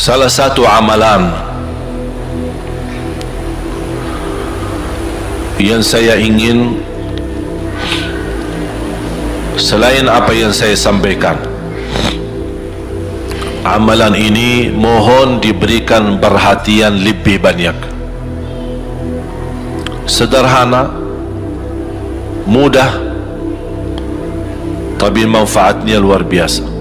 Salah satu amalan yang saya ingin, selain apa yang saya sampaikan, amalan ini mohon diberikan perhatian lebih banyak. Sederhana, mudah, tapi manfaatnya luar biasa.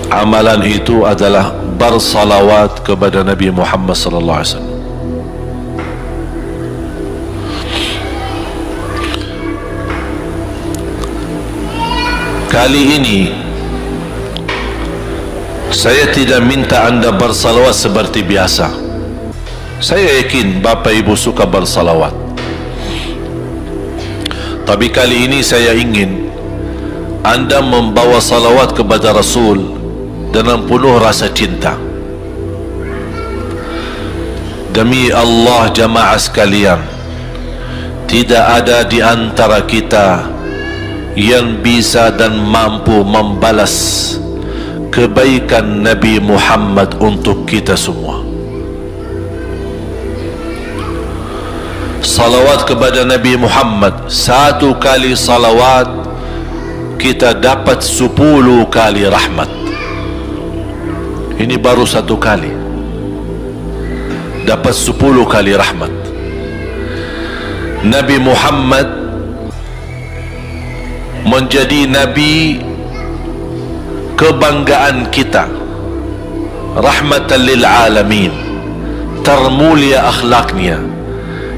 Amalan itu adalah bersalawat kepada Nabi Muhammad sallallahu alaihi wasallam. Kali ini saya tidak minta anda bersalawat seperti biasa. Saya yakin Bapak Ibu suka bersalawat, tapi kali ini saya ingin anda membawa salawat kepada Rasul dengan penuh rasa cinta. Demi Allah jamaah sekalian, tidak ada di antara kita yang bisa dan mampu membalas kebaikan Nabi Muhammad untuk kita semua. Salawat kepada Nabi Muhammad, satu kali salawat kita dapat 10 kali rahmat. Ini baru satu kali, dapat 10 kali rahmat. Nabi Muhammad menjadi Nabi kebanggaan kita, rahmatan lil alamin, termulia akhlaknya.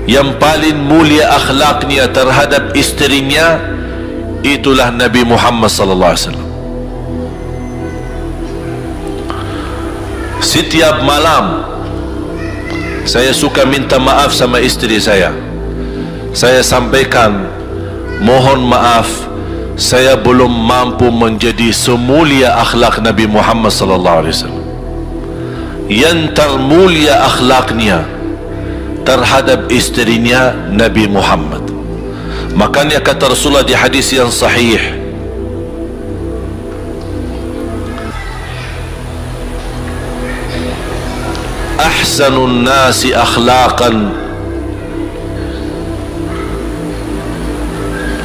Yang paling mulia akhlaknya terhadap istrinya, itulah Nabi Muhammad sallallahu alaihi wasallam. Setiap malam saya suka minta maaf sama istri saya. Saya sampaikan, mohon maaf, saya belum mampu menjadi semulia akhlak Nabi Muhammad sallallahu alaihi wasallam. Yang termulia akhlaknya terhadap istrinya Nabi Muhammad. Makanya kata Rasulullah di hadis yang sahih, ahsanun nasi akhlaqan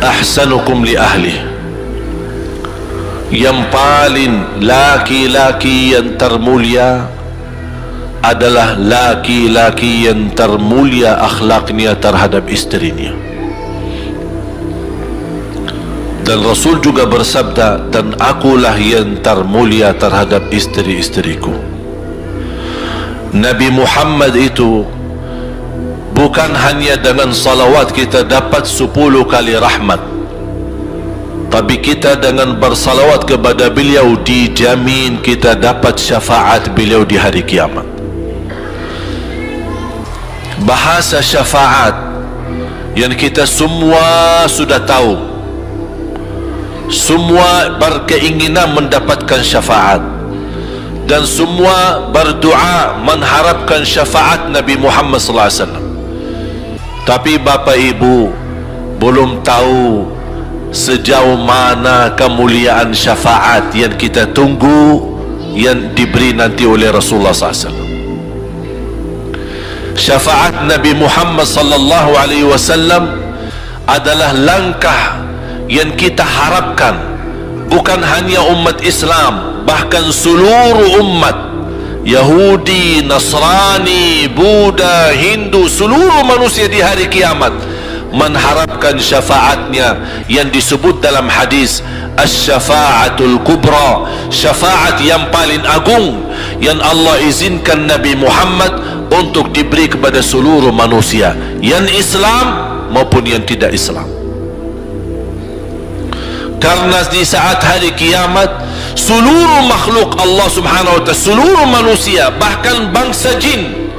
ahsanukum li ahli. Yang paling laki-laki yang termulia adalah laki-laki yang termulia akhlaknya terhadap istrinya. Dan Rasul juga bersabda, dan akulah yang termulia terhadap istri-istriku. Nabi Muhammad itu bukan hanya dengan salawat kita dapat 10 kali rahmat, tapi kita dengan bersalawat kepada beliau dijamin kita dapat syafaat beliau di hari kiamat. Bahasa syafaat yang kita semua sudah tahu, semua berkeinginan mendapatkan syafaat, dan semua berdoa mengharapkan syafaat Nabi Muhammad sallallahu alaihi wasallam. Tapi Bapak Ibu belum tahu sejauh mana kemuliaan syafaat yang kita tunggu yang diberi nanti oleh Rasulullah sallallahu alaihi wasallam. Syafaat Nabi Muhammad sallallahu alaihi wasallam adalah langkah yang kita harapkan, bukan hanya umat Islam, bahkan seluruh umat, Yahudi, Nasrani, Buddha, Hindu, seluruh manusia di hari kiamat mengharapkan syafaatnya yang disebut dalam hadis asy-syafa'atul kubra, syafaat yang paling agung yang Allah izinkan Nabi Muhammad untuk diberi kepada seluruh manusia, yang Islam maupun yang tidak Islam. Karena di saat hari kiamat seluruh makhluk Allah subhanahu wa ta'ala, seluruh manusia, bahkan bangsa jin,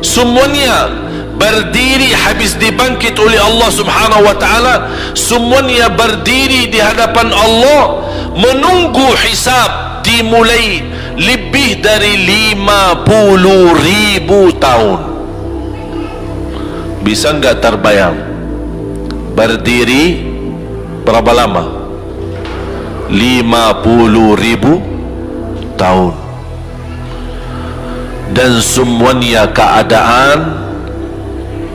semuanya berdiri habis dibangkit oleh Allah subhanahu wa ta'ala, semuanya berdiri di hadapan Allah menunggu hisab dimulai lebih dari 50.000 tahun. Bisa enggak terbayang berdiri berapa lama? 50.000 tahun. Dan semuanya keadaan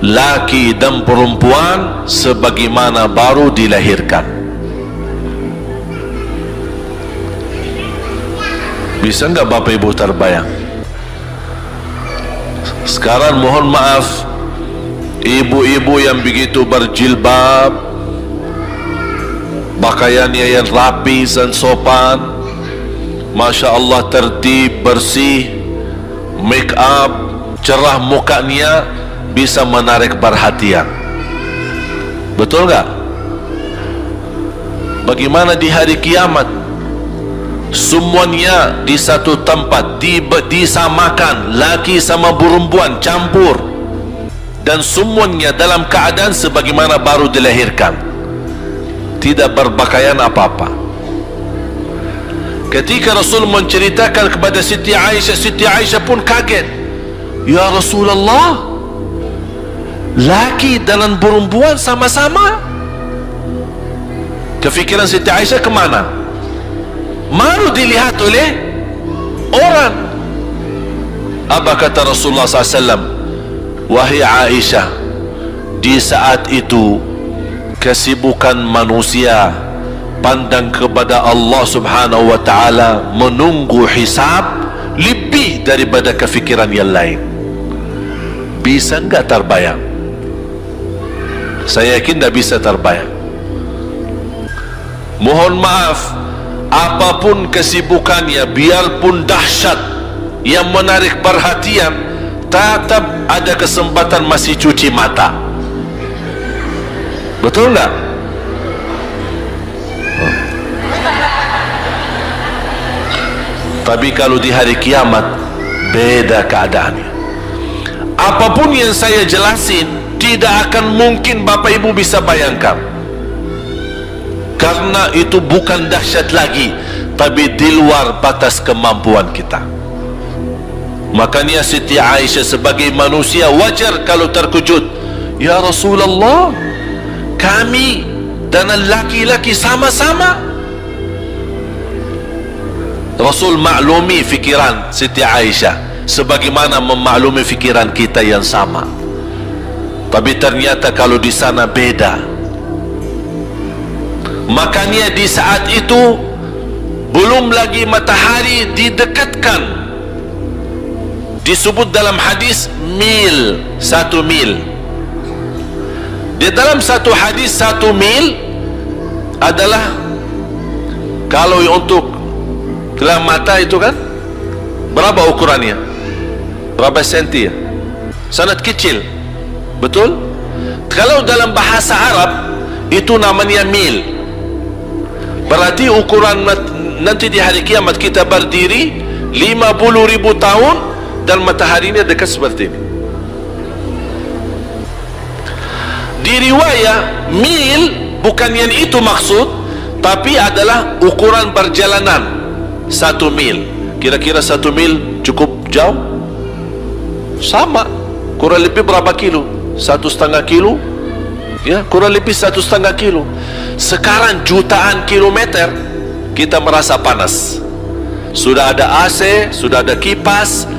laki dan perempuan sebagaimana baru dilahirkan. Bisa enggak Bapak Ibu terbayang? Sekarang mohon maaf, ibu-ibu yang begitu berjilbab, pakaiannya yang rapi dan sopan, Masya Allah, tertib, bersih, make up, cerah mukanya, bisa menarik perhatian. Betul enggak? Bagaimana di hari kiamat? Semuanya di satu tempat, disamakan, laki sama perempuan campur, dan semuanya dalam keadaan sebagaimana baru dilahirkan, tidak berpakaian apa-apa. Ketika Rasul menceritakan kepada Siti Aisyah pun kaget. Ya Rasulullah, laki dan perempuan sama-sama. Kefikiran Siti Aisyah kemana? Malu dilihat oleh orang. Apa kata Rasulullah SAW? Wahai Aisyah, di saat itu kesibukan manusia pandang kepada Allah Subhanahu wa ta'ala, menunggu hisab lebih daripada kefikiran yang lain. Bisa enggak terbayang? Saya yakin tidak bisa terbayang. Mohon maaf, apapun kesibukannya, biarpun dahsyat yang menarik perhatian, tetap ada kesempatan masih cuci mata. Betul enggak? Tapi kalau di hari kiamat, beda keadaannya. Apapun yang saya jelasin, tidak akan mungkin Bapak Ibu bisa bayangkan, karena itu bukan dahsyat lagi, tapi di luar batas kemampuan kita. Makanya Siti Aisyah sebagai manusia wajar kalau terkejut. Ya Rasulullah, kami dan laki-laki sama-sama. Rasul maklumi fikiran Siti Aisyah sebagaimana memaklumi fikiran kita yang sama. Tapi ternyata kalau di sana beda. Makanya di saat itu belum lagi matahari didekatkan, disebut dalam hadis mil, 1 mil. Di dalam satu hadis 1 mil adalah, kalau untuk gelang mata itu kan berapa ukurannya? Berapa senti ya? Sangat kecil, betul? Kalau dalam bahasa Arab itu namanya mil. Berarti ukuran nanti di hari kiamat kita berdiri 50.000 tahun dan matahari ini dekat seperti ini. Di riwayat mil bukan yang itu maksud, tapi adalah ukuran perjalanan 1 mil. Kira-kira 1 mil cukup jauh? Sama, kurang lebih berapa kilo? 1,5 kilo? Ya, kurang lebih 1,5 kilo. Sekarang jutaan kilometer kita merasa panas. Sudah ada AC, sudah ada kipas,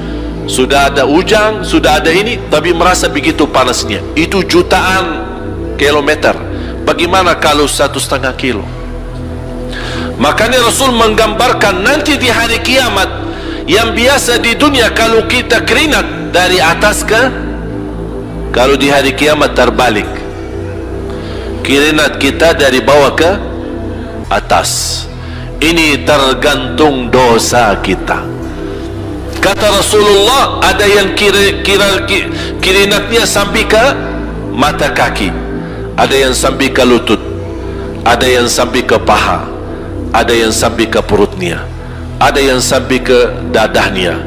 sudah ada ujang, sudah ada ini, tapi merasa begitu panasnya. Itu jutaan kilometer. Bagaimana kalau 1,5 kilo? Makanya Rasul menggambarkan nanti di hari kiamat, yang biasa di dunia kalau kita keringat dari atas ke, kalau di hari kiamat terbalik, keringat kita dari bawah ke atas. Ini tergantung dosa kita. Kata Rasulullah, ada yang keringatnya sampai ke mata kaki, ada yang sampai ke lutut, ada yang sampai ke paha, ada yang sampai ke perutnya, ada yang sampai ke dadahnya,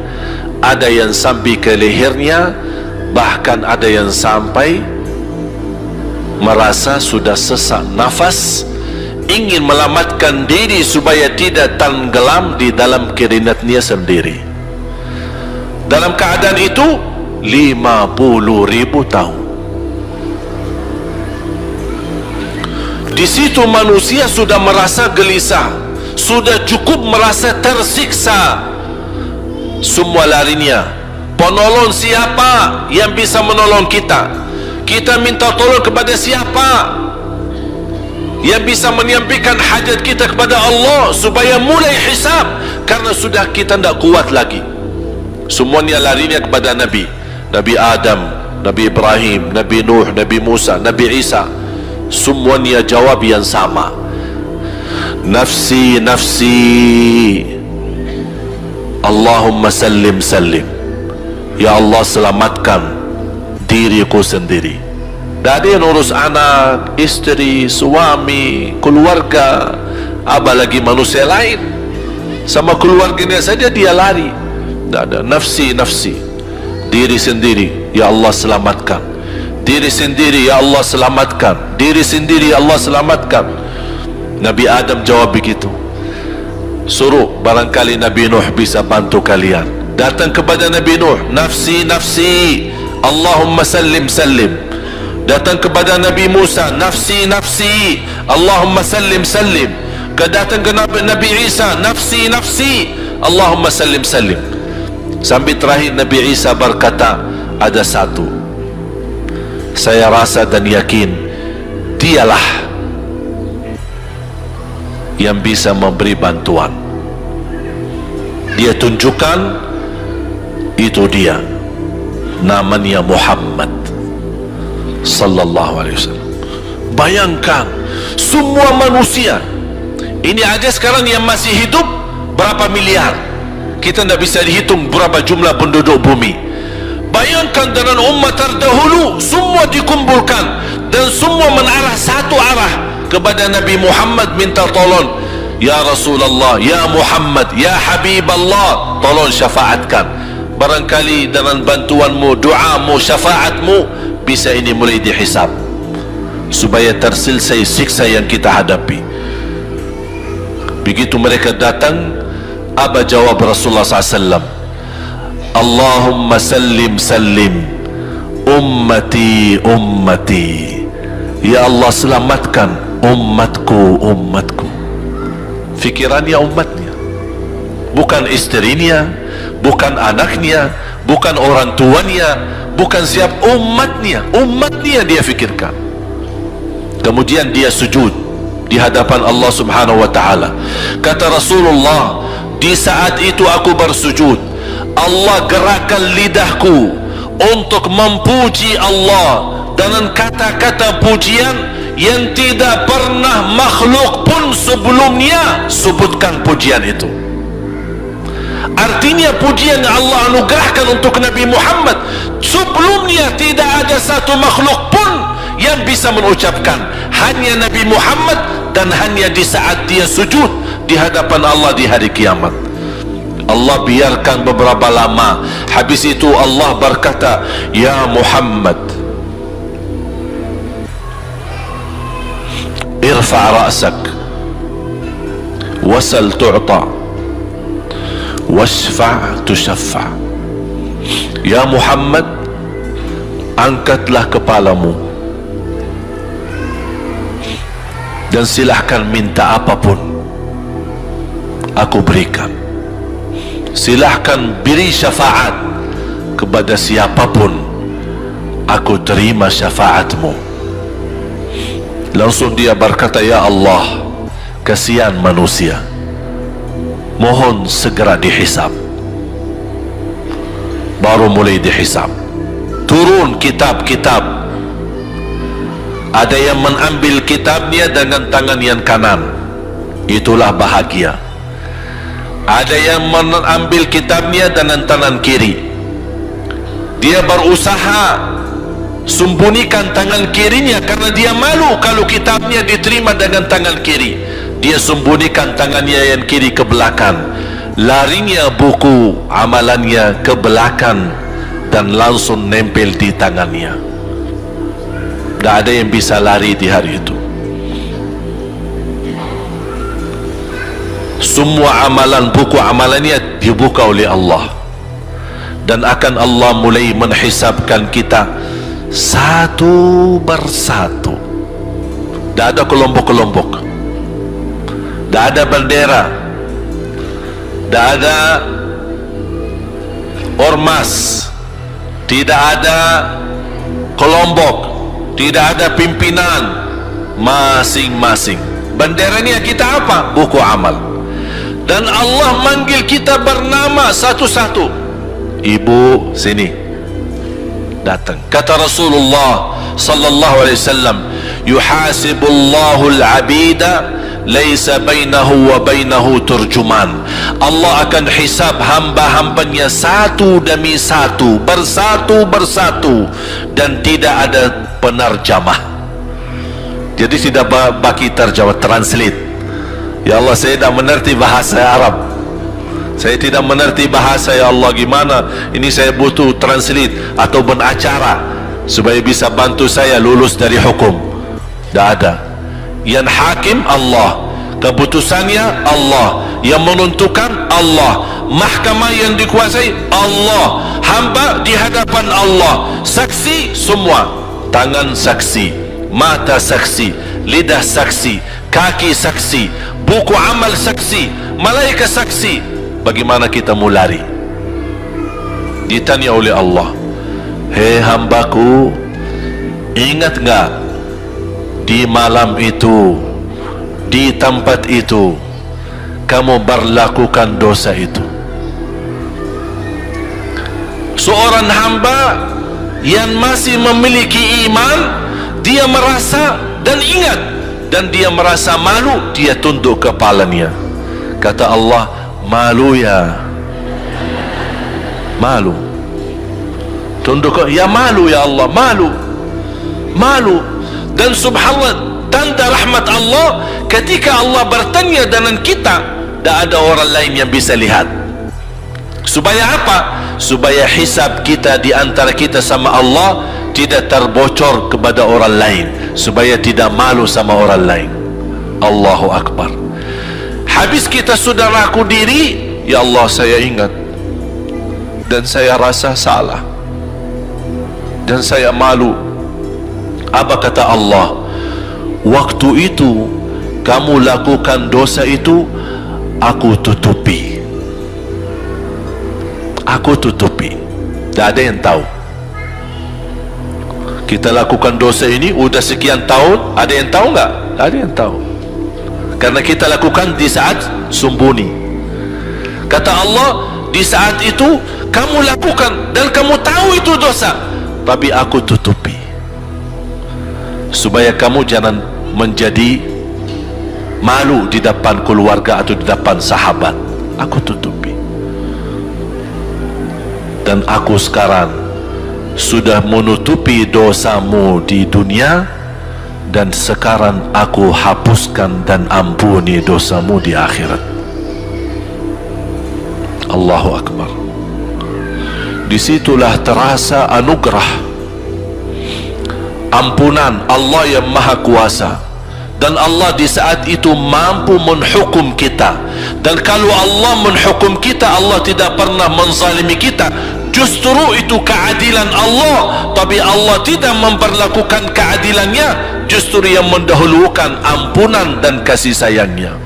ada yang sampai ke lehernya, bahkan ada yang sampai merasa sudah sesak nafas, ingin melamatkan diri supaya tidak tenggelam di dalam keringatnya sendiri. Dalam keadaan itu 50.000 tahun. Di situ manusia sudah merasa gelisah, sudah cukup merasa tersiksa, semua larinya. Penolong siapa yang bisa menolong kita? Kita minta tolong kepada siapa yang bisa menyampaikan hajat kita kepada Allah supaya mulai hisab? Karena sudah kita tidak kuat lagi. Semuanya larinya kepada Nabi Adam, Nabi Ibrahim, Nabi Nuh, Nabi Musa, Nabi Isa. Semuanya jawab yang sama, nafsi nafsi, Allahumma sallim sallim. Ya Allah, selamatkan diriku sendiri. Tak ada yang urus anak, isteri, suami, keluarga, apalagi manusia lain. Sama keluarganya saja dia lari. Tak ada. Nafsi nafsi, diri sendiri, ya Allah selamatkan. Diri sendiri, ya Allah selamatkan. Diri sendiri, ya Allah selamatkan. Nabi Adam jawab begitu. Suruh barangkali Nabi Nuh bisa bantu kalian. Datang kepada Nabi Nuh, nafsi nafsi, Allahumma sallim sallim. Datang kepada Nabi Musa, nafsi nafsi, Allahumma sallim sallim. Datang ke Nabi Isa, nafsi nafsi, Allahumma sallim sallim. Sampai terakhir Nabi Isa berkata, ada satu saya rasa dan yakin, dialah yang bisa memberi bantuan. Dia tunjukkan, itu dia, namanya Muhammad sallallahu alaihi wasallam. Bayangkan semua manusia ini aja sekarang yang masih hidup berapa miliar, kita tidak bisa dihitung berapa jumlah penduduk bumi. Bayangkan dengan umat terdahulu semua dikumpulkan dan semua menarah satu arah kepada Nabi Muhammad, minta tolong, ya Rasulullah, ya Muhammad, ya Habib Allah, tolong syafaatkan. Barangkali dengan bantuanmu, doamu, syafaatmu, bisa ini mulai dihisab supaya terselesai siksa yang kita hadapi. Begitu mereka datang, apa jawab Rasulullah SAW? Allahumma sallim sallim, ummati ummati. Ya Allah selamatkan umatku umatku. Fikirannya umatnya, bukan istrinya, bukan anaknya, bukan orang tuanya, bukan siap, umatnya. Umatnya dia fikirkan. Kemudian dia sujud di hadapan Allah Subhanahu wa ta'ala. Kata Rasulullah, di saat itu aku bersujud, Allah gerakkan lidahku untuk memuji Allah dengan kata-kata pujian yang tidak pernah makhluk pun sebelumnya sebutkan pujian itu. Artinya pujian yang Allah anugerahkan untuk Nabi Muhammad sebelumnya tidak ada satu makhluk pun yang bisa mengucapkan, hanya Nabi Muhammad, dan hanya di saat dia sujud di hadapan Allah di hari kiamat. Allah biarkan beberapa lama, habis itu Allah berkata, ya Muhammad, irfa' ra'sak wasal tu'ta washfa' tushaffa'. Ya Muhammad, angkatlah kepalamu dan silahkan minta apapun, aku berikan. Silahkan beri syafaat kepada siapapun, aku terima syafaatmu. Langsung dia berkata, ya Allah, kasihan manusia, mohon segera dihisab. Baru mulai dihisab, turun kitab-kitab. Ada yang mengambil kitabnya dengan tangan yang kanan, itulah bahagia. Ada yang mengambil kitabnya dengan tangan kiri, dia berusaha sembunyikan tangan kirinya karena dia malu kalau kitabnya diterima dengan tangan kiri. Dia sembunyikan tangannya yang kiri ke belakang, larinya buku amalannya ke belakang dan langsung nempel di tangannya. Tak ada yang bisa lari di hari itu. Semua amalan, buku amalannya dibuka oleh Allah, dan akan Allah mulai menghisabkan kita satu persatu. Tak ada kelompok-kelompok, tidak ada bendera, tidak ada ormas, tidak ada kelompok, tidak ada pimpinan, masing-masing. Benderanya kita apa? Buku amal. Dan Allah manggil kita bernama satu-satu. Ibu, sini, datang. Kata Rasulullah sallallahu alaihi wasallam, yuhasibullahu al-abida laisa bainahu wa bainahu turjuman. Allah akan hisab hamba-hambanya satu demi satu, bersatu-bersatu, dan tidak ada penerjemah. Jadi tidak bagi terjemah, translate. Ya Allah, saya tidak mengerti bahasa Arab, saya tidak mengerti bahasa, ya Allah, gimana ini, saya butuh translate atau benacara supaya bisa bantu saya lulus dari hukum. Tidak ada. Yang hakim Allah, keputusannya Allah, yang menentukan Allah, mahkamah yang dikuasai Allah, hamba di hadapan Allah, saksi semua, tangan saksi, mata saksi, lidah saksi, kaki saksi, buku amal saksi, malaikat saksi. Bagaimana kita mau lari? Ditanya oleh Allah, hei hambaku, ingat enggak di malam itu, di tempat itu, kamu berlakukan dosa itu? Seorang hamba yang masih memiliki iman, dia merasa dan ingat, dan dia merasa malu, dia tunduk kepalanya. Kata Allah, malu ya, malu, tunduk, ya malu ya Allah, malu, malu. Dan subhanallah, tanda rahmat Allah, ketika Allah bertanya dengan kita, tidak ada orang lain yang bisa lihat. Supaya apa? Supaya hisab kita di antara kita sama Allah tidak terbocor kepada orang lain, supaya tidak malu sama orang lain. Allahu Akbar. Habis kita sudah raku diri, ya Allah, saya ingat dan saya rasa salah dan saya malu. Apa kata Allah? Waktu itu kamu lakukan dosa itu, aku tutupi, aku tutupi, tidak ada yang tahu. Kita lakukan dosa ini udah sekian tahun, ada yang tahu nggak? Tidak ada yang tahu, karena kita lakukan di saat sembunyi. Kata Allah, di saat itu kamu lakukan dan kamu tahu itu dosa, tapi aku tutupi supaya kamu jangan menjadi malu di depan keluarga atau di depan sahabat. Aku tutupi. Dan aku sekarang sudah menutupi dosamu di dunia, dan sekarang aku hapuskan dan ampuni dosamu di akhirat. Allahu Akbar. Disitulah terasa anugerah ampunan Allah yang maha kuasa. Dan Allah di saat itu mampu menghukum kita. Dan kalau Allah menghukum kita, Allah tidak pernah menzalimi kita. Justru itu keadilan Allah. Tapi Allah tidak memperlakukan keadilannya, justru yang mendahulukan ampunan dan kasih sayangnya.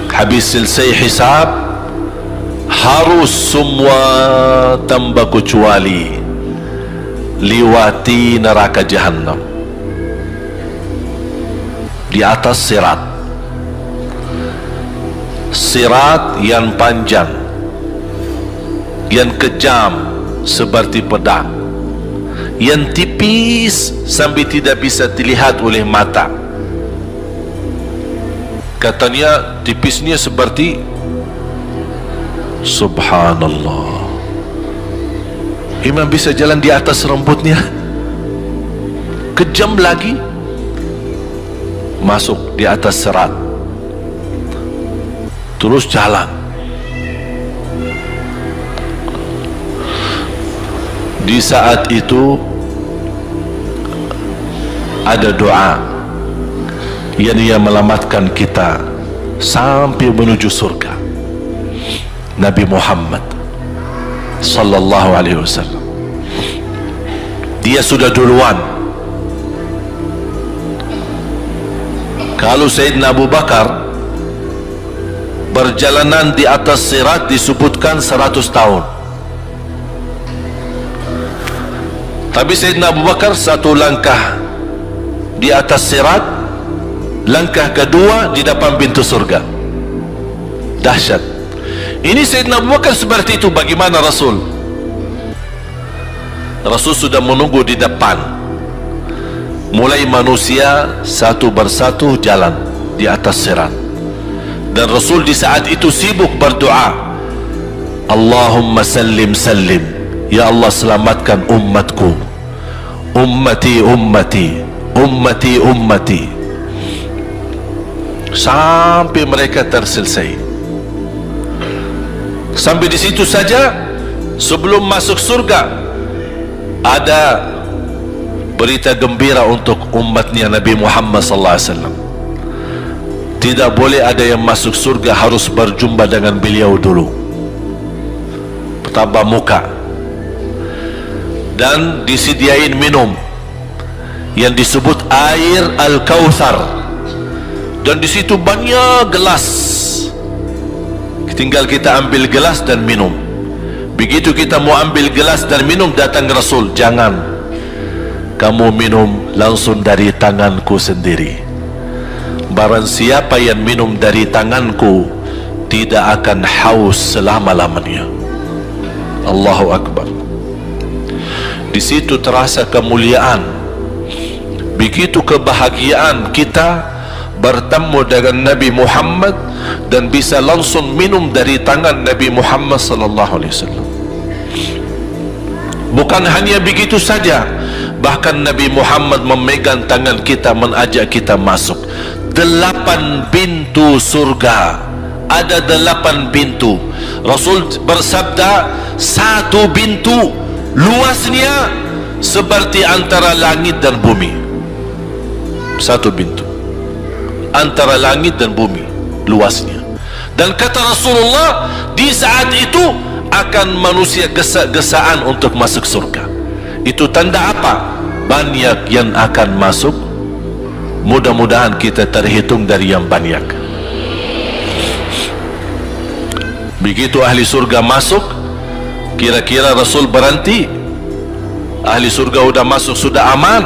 Habis selesai hisab, harus semua tanpa kecuali liwati neraka Jahannam di atas sirat. Sirat yang panjang, yang kejam seperti pedang, yang tipis sampai tidak bisa dilihat oleh mata. Katanya tipisnya seperti, subhanallah, imam bisa jalan di atas rambutnya. Kejam lagi, masuk di atas serat, terus jalan. Di saat itu ada doa yang ia melamatkan kita sampai menuju surga. Nabi Muhammad sallallahu alaihi wasallam, dia sudah duluan Kalau Sayyidina Abu Bakar perjalanan di atas sirat disebutkan 100 tahun, tapi Sayyidina Abu Bakar satu langkah di atas sirat, langkah kedua di depan pintu surga. Dahsyat. Ini Sayyidina Abu Bakar seperti itu. Bagaimana Rasul? Rasul sudah menunggu di depan, mulai manusia satu persatu jalan di atas sirat, dan Rasul di saat itu sibuk berdoa, Allahumma sallim sallim, ya Allah selamatkan umatku, ummati ummati, ummati ummati, sampai mereka terselesai. Sampai di situ saja. Sebelum masuk surga ada berita gembira untuk umatnya Nabi Muhammad sallallahu alaihi wasallam. Tidak boleh ada yang masuk surga, harus berjumpa dengan beliau dulu, pertama muka, dan disediain minum yang disebut air Al-Kautsar, dan di situ banyak gelas. Tinggal kita ambil gelas dan minum. Begitu kita mau ambil gelas dan minum, datang Rasul, jangan kamu minum langsung dari tanganku sendiri. Barang siapa yang minum dari tanganku tidak akan haus selama-lamanya. Allahu Akbar. Di situ terasa kemuliaan. Begitu kebahagiaan kita bertemu dengan Nabi Muhammad dan bisa langsung minum dari tangan Nabi Muhammad sallallahu alaihi wasallam. Bukan hanya begitu saja, bahkan Nabi Muhammad memegang tangan kita, mengajak kita masuk 8 pintu surga. Ada 8 pintu. Rasul bersabda, satu pintu luasnya seperti antara langit dan bumi. Satu pintu antara langit dan bumi luasnya. Dan kata Rasulullah, di saat itu akan manusia gesa-gesaan untuk masuk surga. Itu tanda apa? Banyak yang akan masuk. Mudah-mudahan kita terhitung dari yang banyak. Begitu ahli surga masuk, kira-kira Rasul berhenti? Ahli surga sudah masuk, sudah aman?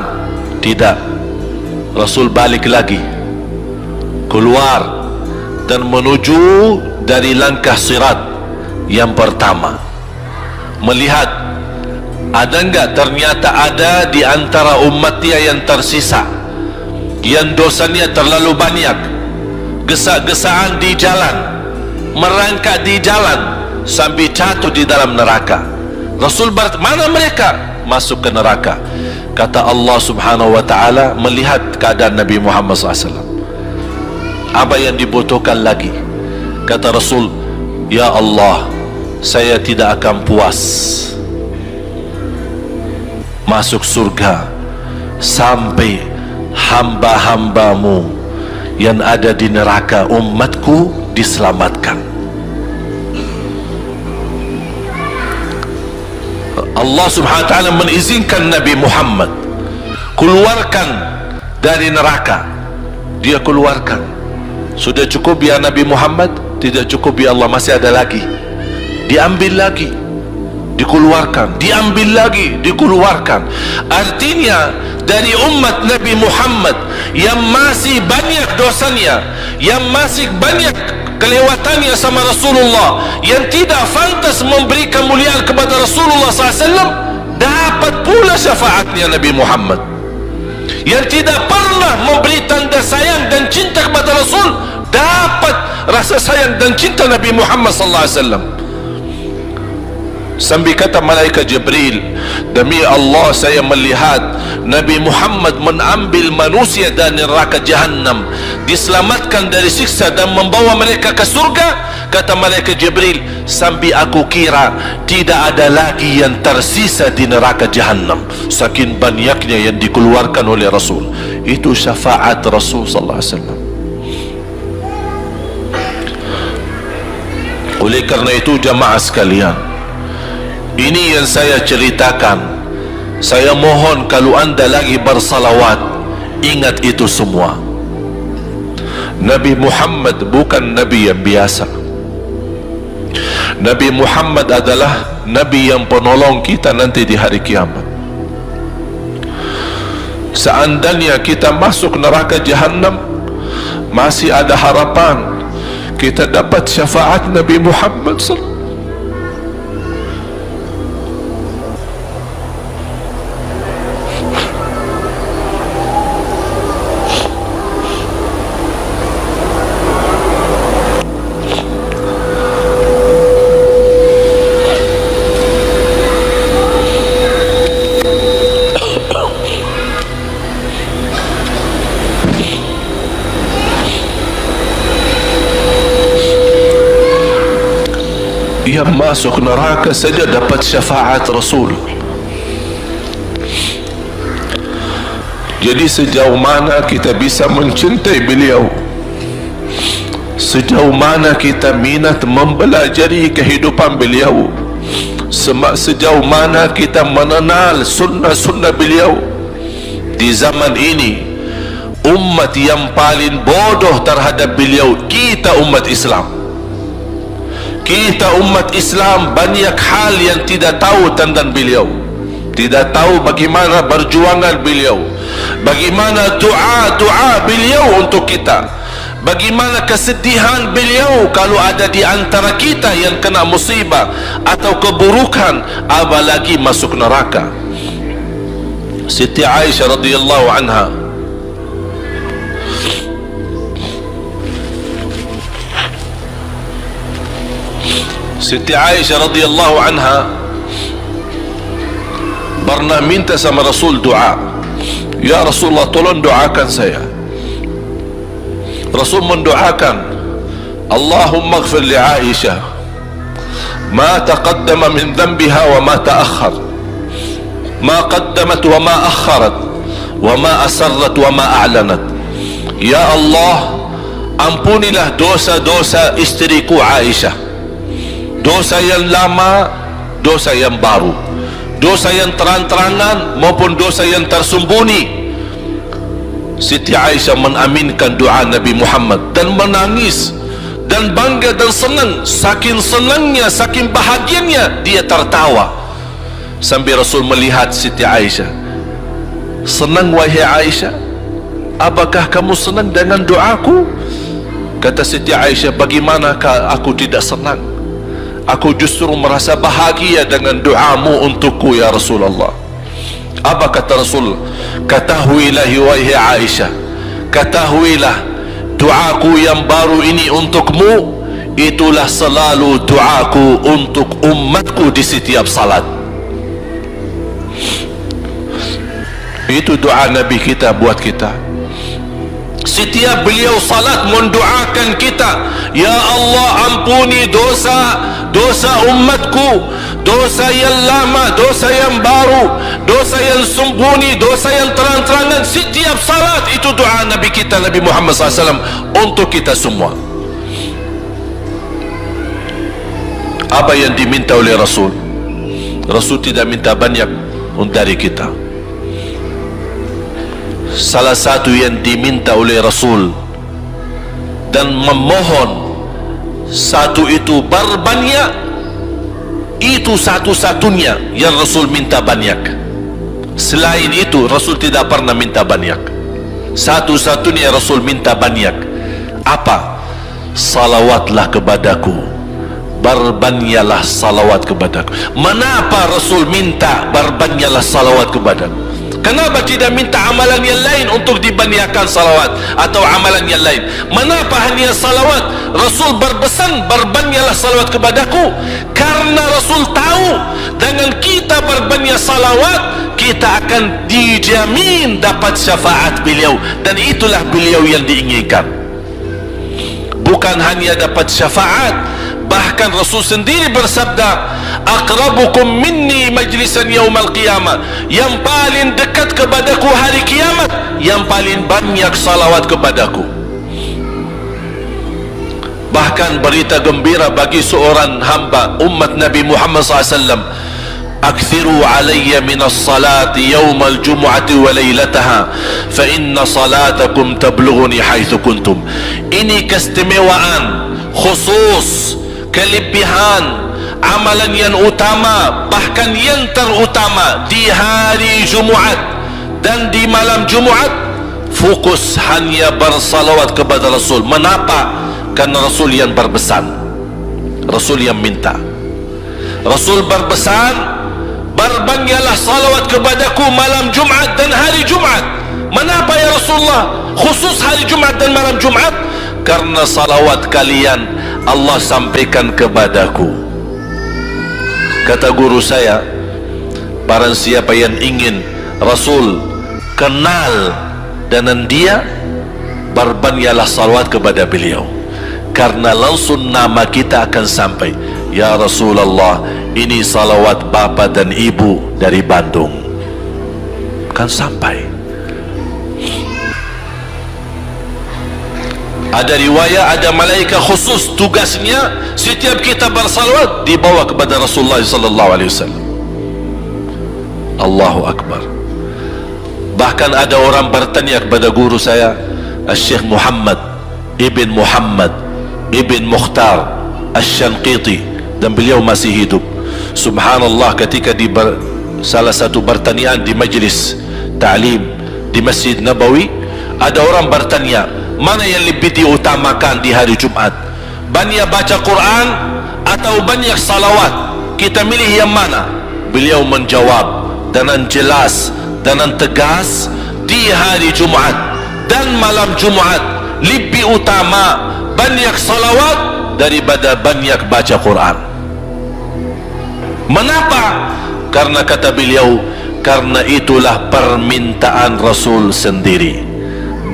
Tidak. Rasul balik lagi, keluar dan menuju dari langkah sirat yang pertama, melihat ada enggak ternyata ada di antara umatnya yang tersisa, yang dosanya terlalu banyak, gesa-gesaan di jalan, merangkak di jalan sampai jatuh di dalam neraka. Rasul mana mereka? Masuk ke neraka. Kata Allah subhanahu wa ta'ala, melihat keadaan Nabi Muhammad SAW, apa yang dibutuhkan lagi? Kata Rasul, ya Allah, saya tidak akan puas masuk surga sampai hamba-hambamu yang ada di neraka, umatku, diselamatkan. Allah subhanahu wa ta'ala mengizinkan Nabi Muhammad keluarkan dari neraka. Dia keluarkan. Sudah cukup ya Nabi Muhammad? Tidak cukup ya Allah, masih ada lagi. Diambil lagi, dikeluarkan, diambil lagi, dikeluarkan. Artinya dari umat Nabi Muhammad yang masih banyak dosanya, yang masih banyak kelewatannya sama Rasulullah, yang tidak pantas memberi kemuliaan kepada Rasulullah SAW, dapat pula syafaatnya Nabi Muhammad. Yang tidak pernah memberi tanda sayang dan cinta kepada Rasul, dapat rasa sayang dan cinta Nabi Muhammad SAW. Sampai kata malaikat Jibril, demi Allah saya melihat Nabi Muhammad mengambil manusia dari neraka Jahannam, diselamatkan dari siksa dan membawa mereka ke surga. Kata malaikat Jibril, sampai aku kira tidak ada lagi yang tersisa di neraka Jahannam, saking banyaknya yang dikeluarkan oleh Rasul. Itu syafaat Rasul sallallahu alaihi wasallam. Oleh karena itu jamaah sekalian, ini yang saya ceritakan. Saya mohon kalau anda lagi bersalawat, ingat itu semua. Nabi Muhammad bukan Nabi yang biasa. Nabi Muhammad adalah Nabi yang penolong kita nanti di hari kiamat. Seandainya kita masuk neraka Jahannam, masih ada harapan kita dapat syafaat Nabi Muhammad sallallahu. Yang masuk neraka saja dapat syafaat Rasul. Jadi sejauh mana kita bisa mencintai beliau, sejauh mana kita minat mempelajari kehidupan beliau, sejauh mana kita mengenal sunnah-sunnah beliau. Di zaman ini, umat yang paling bodoh terhadap beliau kita, umat Islam. Kita umat Islam banyak hal yang tidak tahu tentang beliau, tidak tahu bagaimana perjuangan beliau, bagaimana doa beliau untuk kita, bagaimana kesedihan beliau kalau ada di antara kita yang kena musibah atau keburukan, apalagi masuk neraka. Siti Aisyah radhiyallahu anha, Siti Aisyah radhiyallahu anha pernah minta sama Rasul doa. Ya Rasulullah, tolong doakan saya. Rasul mendoakan, Allahumma ighfir li Aisyah ma taqaddama min dhanbiha wa ma ta'akhkhar, ma qaddamat wa ma akharat, wa ma asarrat wa ma a'lanat. Ya Allah, ampunilah dosa-dosa istriku Aisyah, dosa yang lama, dosa yang baru, dosa yang terang-terangan maupun dosa yang tersembunyi. Siti Aisyah mengaminkan doa Nabi Muhammad dan menangis dan bangga dan senang. Saking senangnya, saking bahagianya, dia tertawa sambil Rasul melihat Siti Aisyah. Senang wahai Aisyah? Apakah kamu senang dengan doaku? Kata Siti Aisyah, bagaimanakah aku tidak senang? Aku justru merasa bahagia dengan doamu untukku ya Rasulullah. Apa kata Rasul? Ketahuilah wahai Aisyah, ketahuilah doaku yang baru ini untukmu, itulah selalu doaku untuk umatku di setiap salat. Itu doa Nabi kita buat kita. Setiap beliau salat mendoakan kita, ya Allah, ampuni dosa umatku, dosa yang lama, dosa yang baru, dosa yang sembunyi, dosa yang terang-terangan. Setiap salat itu doa Nabi kita, Nabi Muhammad SAW, untuk kita semua. Apa yang diminta oleh Rasul? Rasul tidak minta banyak dari kita. Salah satu yang diminta oleh Rasul dan memohon, satu itu berbanyak, itu satu-satunya yang Rasul minta banyak. Selain itu Rasul tidak pernah minta banyak. Satu-satunya Rasul minta banyak. Apa? Salawatlah kepadaku, berbanyaklah salawat kepadaku. Mengapa Rasul minta berbanyaklah salawat kepadaku? Kenapa tidak minta amalan yang lain untuk dibanyakkan salawat atau amalan yang lain? Mengapa hanya salawat? Rasul berpesan berbanyaklah salawat kepadaku, karena Rasul tahu dengan kita berbanyak salawat kita akan dijamin dapat syafaat beliau, dan itulah beliau yang diinginkan. Bukan hanya dapat syafaat, bahkan Rasul sendiri bersabda, aqrabukum minni majlisan yaumal qiyamah, yang paling dekat kepadaku hari kiamat, yang paling banyak salawat kepadaku. Bahkan berita gembira bagi seorang hamba umat Nabi Muhammad SAW, akthiru alayya minas salati yawmal jumu'ati wa laylataha fa inna salatakum tablughuni haitsu kuntum. Ini keistimewaan khusus, kelebihan amalan yang utama, bahkan yang terutama di hari Jumaat dan di malam Jumaat, fokus hanya bersalawat kepada Rasul. Mengapa? Karena Rasul yang berpesan, Rasul yang minta. Rasul berpesan, berbanyaklah salawat kepadaku malam Jumaat dan hari Jumaat. Mengapa ya Rasulullah khusus hari Jumaat dan malam Jumaat? Karena salawat kalian Allah sampaikan kepadaku. Kata guru saya, barang siapa yang ingin Rasul kenal dengan dia, berbanyaklah salawat kepada beliau, karena langsung nama kita akan sampai. Ya Rasulullah, ini salawat bapa dan ibu dari Bandung, kan sampai. Ada riwayat, ada malaikat khusus tugasnya setiap kita bersalawat dibawa kepada Rasulullah sallallahu alaihi wasallam. Allahu akbar. Bahkan ada orang bertanya kepada guru saya, Syekh Muhammad Ibn Muhammad Ibn Mukhtar Asy-Syanqiti, dan beliau masih hidup. Subhanallah, ketika di salah satu pertanyaan di majlis ta'lim di Masjid Nabawi, ada orang bertanya, mana yang lebih diutamakan di hari Jumat, banyak baca Quran atau banyak salawat? Kita milih yang mana? Beliau menjawab dengan jelas, dengan tegas, di hari Jumat dan malam Jumat lebih utama banyak salawat daripada banyak baca Quran. Mengapa? Karena kata beliau, karena itulah permintaan Rasul sendiri,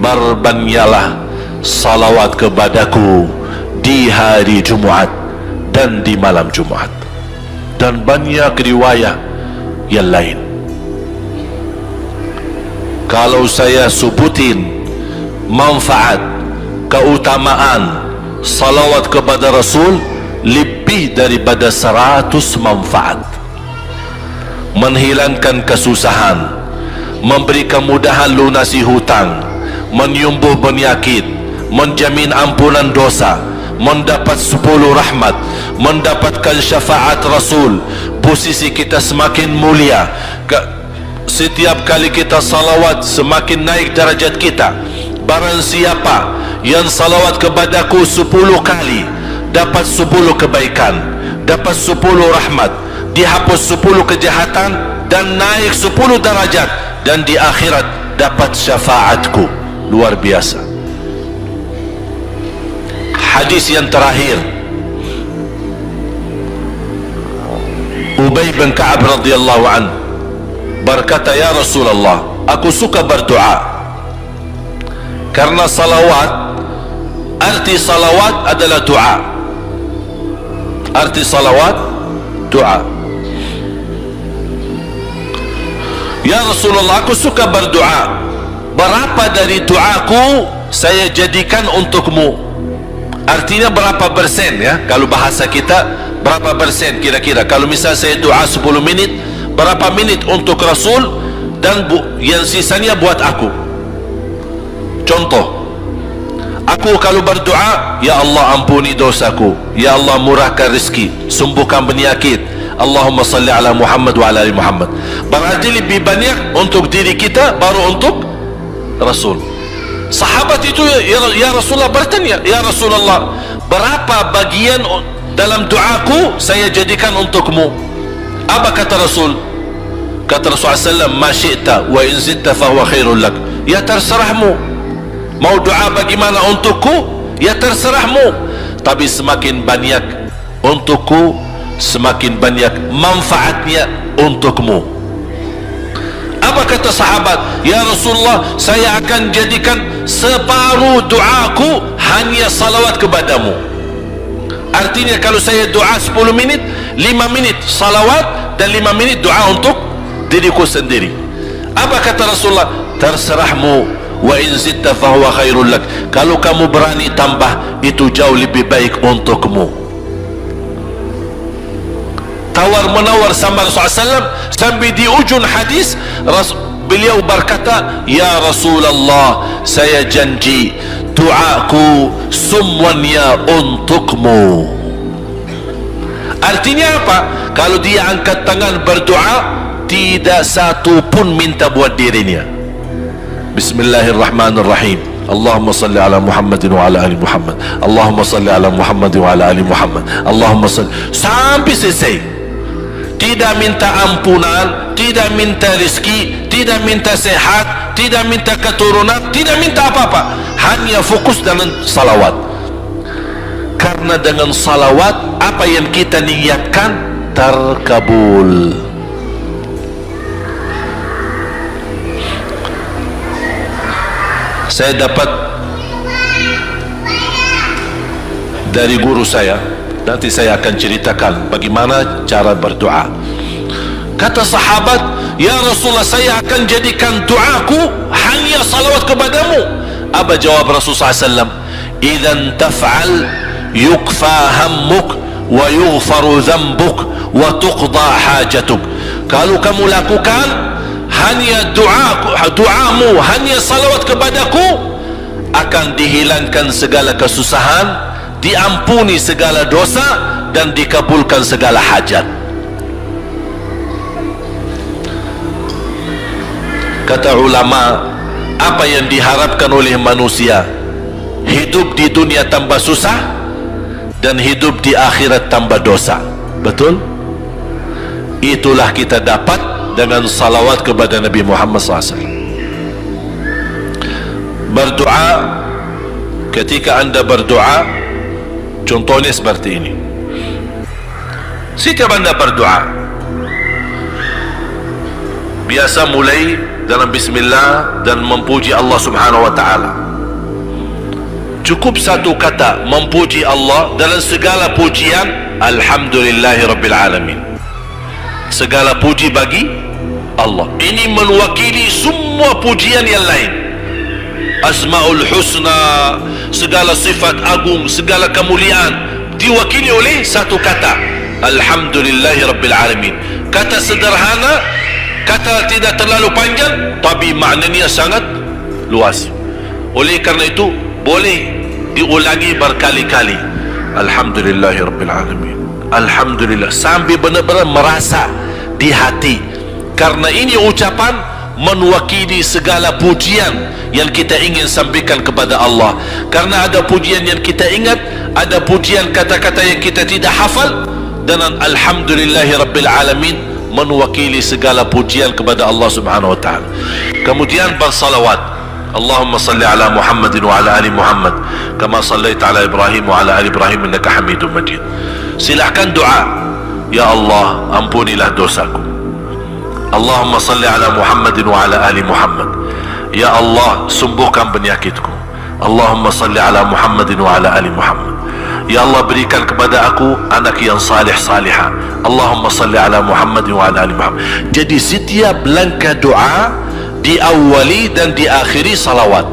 berbanyaklah salawat kepadaku di hari Jumaat dan di malam Jumaat. Dan banyak riwayat yang lain. Kalau saya sebutin manfaat, keutamaan salawat kepada Rasul, lebih daripada 100 manfaat. Menghilangkan kesusahan, memberi kemudahan lunasi hutang, menyembuh penyakit, menjamin ampunan dosa, mendapat 10 rahmat, mendapatkan syafaat Rasul, posisi kita semakin mulia. Setiap kali kita salawat semakin naik darajat kita. Barang siapa yang salawat kepadaku 10 kali, dapat 10 kebaikan, dapat 10 rahmat, dihapus 10 kejahatan, dan naik 10 darajat, dan di akhirat dapat syafaatku. Luar biasa. Hadis yang terakhir, Ubay bin Ka'ab radhiyallahu an berkata, ya Rasulullah, aku suka berdoa. Karena salawat, arti salawat adalah doa. Arti salawat, doa. Ya Rasulullah, aku suka berdoa. Berapa dari doaku saya jadikan untukmu? Artinya berapa persen ya? Kalau bahasa kita, berapa persen kira-kira? Kalau misal saya doa 10 menit, berapa menit untuk Rasul, dan yang sisanya buat aku? Contoh, aku kalau berdoa, ya Allah ampuni dosaku, ya Allah murahkan rezeki, sembuhkan penyakit, Allahumma salli ala Muhammad wa ala ali Muhammad. Berarti lebih banyak untuk diri kita, baru untuk Rasul. Sahabat itu ya Rasulullah bertanya, ya Rasulullah, berapa bagian dalam doaku saya jadikan untukmu? Apa kata Rasul? Kata Rasulullah SAW, ma syi'ta wa in zitta fahuwa khairul lak. Ya terserahmu, mau doa bagaimana untukku, ya terserahmu, tapi semakin banyak untukku, semakin banyak manfaatnya untukmu. Apa kata sahabat? Ya Rasulullah, saya akan jadikan separuh doaku hanya salawat kepadamu. Artinya kalau saya doa 10 menit, 5 menit salawat dan 5 menit doa untuk diriku sendiri. Apa kata Rasulullah? Terserahmu, wa in zitta fahuwa khairul lak. Kalau kamu berani tambah, itu jauh lebih baik untukmu. Tahu menawar-menawar sama Rasulullah SAW, sampai di ujung hadis beliau berkata, ya Rasulullah, saya janji doaku semuanya untukmu. Artinya apa? Kalau dia angkat tangan berdoa, tidak satu pun minta buat dirinya. Bismillahirrahmanirrahim. Allahumma salli ala Muhammadin wa ala ali Muhammad. Allahumma salli ala Muhammadin wa ala ali Muhammad. Allahumma salli, sampai selesai. Tidak minta ampunan, tidak minta rezeki, tidak minta sehat, tidak minta keturunan, tidak minta apa-apa. Hanya fokus dengan salawat. Karena dengan salawat, apa yang kita niatkan terkabul. Saya dapat dari guru saya, nanti saya akan ceritakan bagaimana cara berdoa. Kata sahabat, ya Rasulullah, saya akan jadikan doaku hanya salawat kepadamu. Apa jawab Rasulullah SAW? Idzan taf'al yukfa hammuk wa yughfaru dhanbuk wa tuqda hajatuk. Kalau kamu lakukan hanya doamu, hanya salawat kepadaku, akan dihilangkan segala kesusahan, diampuni segala dosa, dan dikabulkan segala hajat. Kata ulama, apa yang diharapkan oleh manusia? Hidup di dunia tambah susah dan hidup di akhirat tambah dosa. Betul? Itulah kita dapat dengan salawat kepada Nabi Muhammad SAW. Berdoa, ketika anda berdoa, contohnya seperti ini. Setiap anda berdoa, biasa mulai dalam bismillah dan memuji Allah Subhanahu wa ta'ala. Cukup satu kata memuji Allah dalam segala pujian, alhamdulillahi rabbil alamin. Segala puji bagi Allah. Ini mewakili semua pujian yang lain. Asmaul husna, segala sifat agung, segala kemuliaan diwakili oleh satu kata, alhamdulillahi rabbil alamin. Kata sederhana, kata tidak terlalu panjang, tapi maknanya sangat luas. Oleh karena itu boleh diulangi berkali-kali, alhamdulillahi rabbil alamin, alhamdulillah, sampai benar-benar merasa di hati. Karena ini ucapan mewakili segala pujian yang kita ingin sampaikan kepada Allah. Karena ada pujian yang kita ingat, ada pujian kata-kata yang kita tidak hafal, dan alhamdulillahi rabbil alamin mewakili segala pujian kepada Allah Subhanahu wa ta'ala. Kemudian bersalawat, Allahumma salli ala Muhammadin wa ala ali Muhammad kama sallaita ala Ibrahim wa ala ali Ibrahim innaka Hamidum Majid. Silakan doa, ya Allah, ampunilah dosaku. Allahumma salli ala Muhammadin wa ala ali Muhammad. Ya Allah, sembuhkan penyakitku. Allahumma salli ala Muhammadin wa ala ali Muhammad. Ya Allah, berikan kepada aku anak yang salih salihah. Allahumma salli ala Muhammadin wa ala ali Muhammad. Jadi setiap langkah doa diawali dan diakhiri salawat.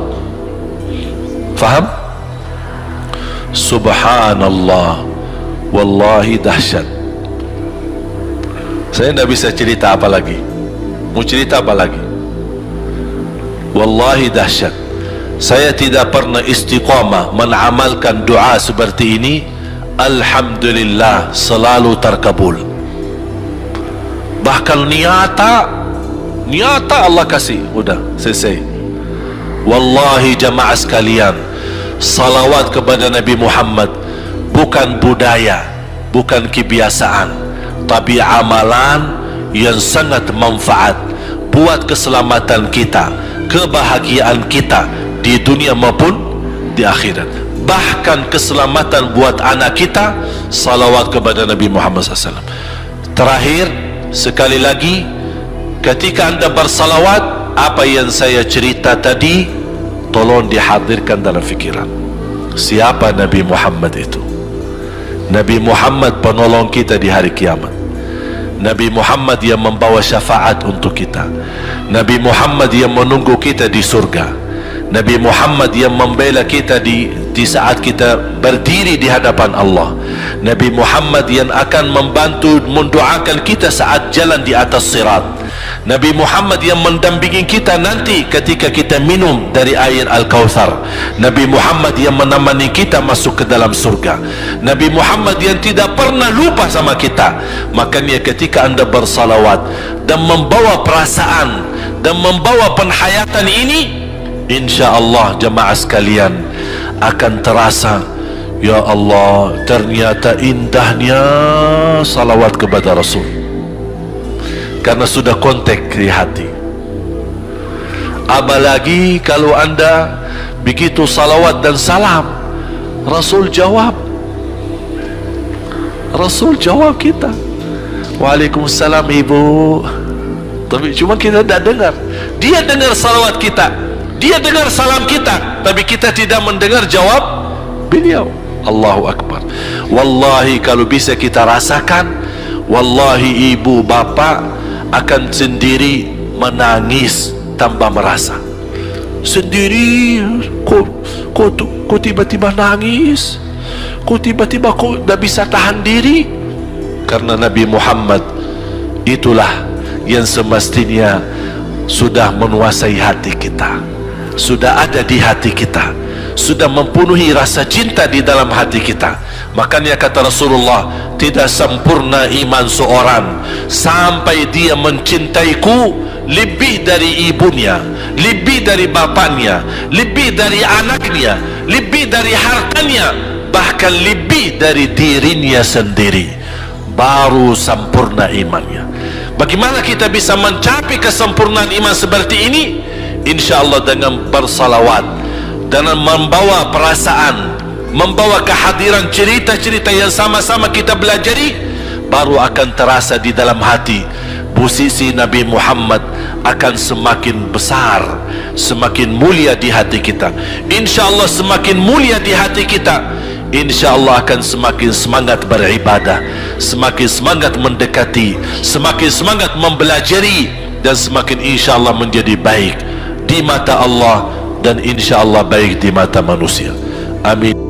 Faham? Subhanallah, wallahi dahsyat. Saya tidak bisa cerita apa lagi. Mau cerita apa lagi? Wallahi dahsyat. Saya tidak pernah istiqamah menamalkan doa seperti ini. Alhamdulillah, selalu terkabul. Bahkan nyata Allah kasih, udah selesai. Wallahi jamaah sekalian, salawat kepada Nabi Muhammad bukan budaya, bukan kebiasaan, tapi amalan yang sangat manfaat buat keselamatan kita, kebahagiaan kita di dunia maupun di akhirat. Bahkan keselamatan buat anak kita, salawat kepada Nabi Muhammad SAW. Terakhir sekali lagi, ketika anda bersalawat, apa yang saya cerita tadi tolong dihadirkan dalam fikiran. Siapa Nabi Muhammad itu? Nabi Muhammad penolong kita di hari kiamat. Nabi Muhammad yang membawa syafaat untuk kita. Nabi Muhammad yang menunggu kita di surga. Nabi Muhammad yang membela kita di saat kita berdiri di hadapan Allah. Nabi Muhammad yang akan membantu mendoakan kita saat jalan di atas sirat. Nabi Muhammad yang mendampingi kita nanti ketika kita minum dari air Al-Kautsar. Nabi Muhammad yang menemani kita masuk ke dalam surga. Nabi Muhammad yang tidak pernah lupa sama kita. Makanya ketika anda bersalawat dan membawa perasaan dan membawa penghayatan ini, insya-Allah jemaah sekalian akan terasa, ya Allah, ternyata indahnya salawat kepada Rasul, karena sudah kontak di hati. Apalagi kalau anda begitu salawat dan salam, Rasul jawab kita, Waalaikumsalam ibu. Tapi cuma kita tidak dengar. Dia dengar salawat kita, dia dengar salam kita, tapi kita tidak mendengar jawab beliau. Allahu Akbar. Wallahi kalau bisa kita rasakan, wallahi ibu bapa akan sendiri menangis tanpa merasa. Sendiri, kok tiba-tiba nangis, kok tiba-tiba kok tidak bisa tahan diri. Karena Nabi Muhammad itulah yang semestinya sudah menguasai hati kita, sudah ada di hati kita, sudah mempenuhi rasa cinta di dalam hati kita. Makanya kata Rasulullah, tidak sempurna iman seorang sampai dia mencintaiku lebih dari ibunya, lebih dari bapaknya, lebih dari anaknya, lebih dari hartanya, bahkan lebih dari dirinya sendiri. Baru sempurna imannya. Bagaimana kita bisa mencapai kesempurnaan iman seperti ini? InsyaAllah dengan bersalawat, dengan membawa perasaan, membawa kehadiran cerita-cerita yang sama-sama kita belajari, baru akan terasa di dalam hati. Posisi Nabi Muhammad akan semakin besar, semakin mulia di hati kita. InsyaAllah semakin mulia di hati kita, InsyaAllah akan semakin semangat beribadah, semakin semangat mendekati, semakin semangat mempelajari, dan semakin insyaAllah menjadi baik di mata Allah dan insyaAllah baik di mata manusia. Amin.